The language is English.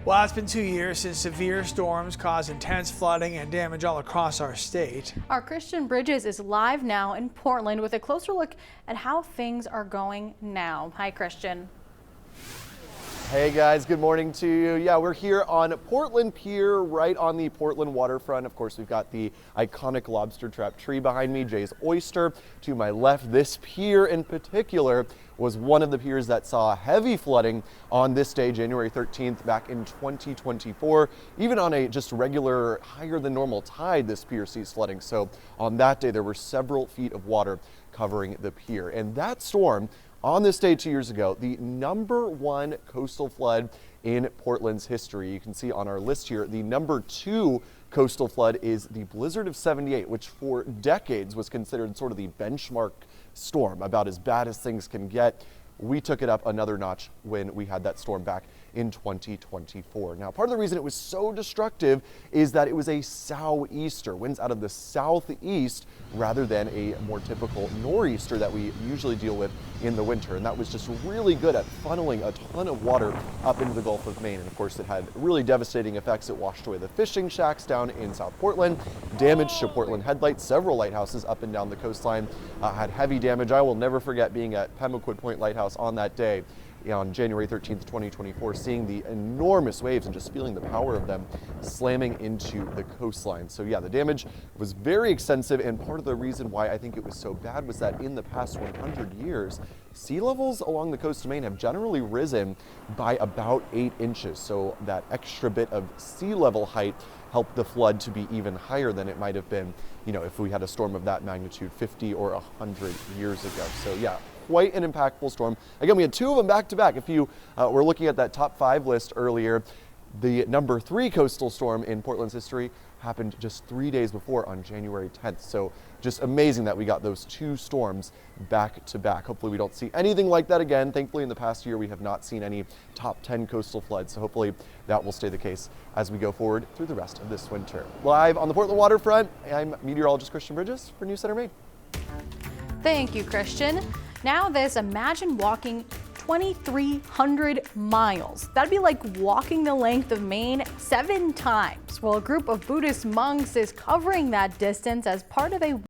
Well, it's been 2 years since severe storms caused intense flooding and damage all across our state. Our Christian Bridges is live now in Portland with a closer look at how things are going now. Hi, Christian. Hey guys, good morning to you. Yeah, we're here on Portland Pier, right on the Portland waterfront. Of course, we've got the iconic lobster trap tree behind me, Jay's Oyster. To my left, this pier in particular was one of the piers that saw heavy flooding on this day, January 13th, back in 2024. Even on a just regular higher than normal tide, this pier sees flooding. So on that day, there were several feet of water covering the pier. And that storm, on this day 2 years ago, the #1 coastal flood in Portland's history. You can see on our list here, the #2 coastal flood is the blizzard of '78, which for decades was considered sort of the benchmark storm, about as bad as things can get. We took it up another notch when we had that storm back in 2024. Now, part of the reason it was so destructive is that it was a sou'easter, winds out of the southeast rather than a more typical nor'easter that we usually deal with in the winter. And that was just really good at funneling a ton of water up into the Gulf of Maine. And of course, it had really devastating effects. It washed away the fishing shacks down in South Portland, damage to Portland headlights. Several lighthouses up and down the coastline had heavy damage. I will never forget being at Pemaquid Point Lighthouse on that day on January 13th, 2024, seeing the enormous waves and just feeling the power of them slamming into the coastline. So yeah, the damage was very extensive, and part of the reason why I think it was so bad was that in the past 100 years, sea levels along the coast of Maine have generally risen by about 8 inches. So that extra bit of sea level height helped the flood to be even higher than it might have been, if we had a storm of that magnitude 50 or 100 years ago. So yeah, quite an impactful storm. Again, we had 2 of them back to back. If you were looking at that top 5 list earlier, the #3 coastal storm in Portland's history happened just 3 days before on January 10th. So just amazing that we got those 2 storms back to back. Hopefully we don't see anything like that again. Thankfully in the past year we have not seen any top 10 coastal floods. So hopefully that will stay the case as we go forward through the rest of this winter. Live on the Portland waterfront, I'm meteorologist Christian Bridges for News Center Maine. Thank you, Christian. Now imagine walking 2,300 miles. That'd be like walking the length of Maine 7 times. Well, a group of Buddhist monks is covering that distance as part of a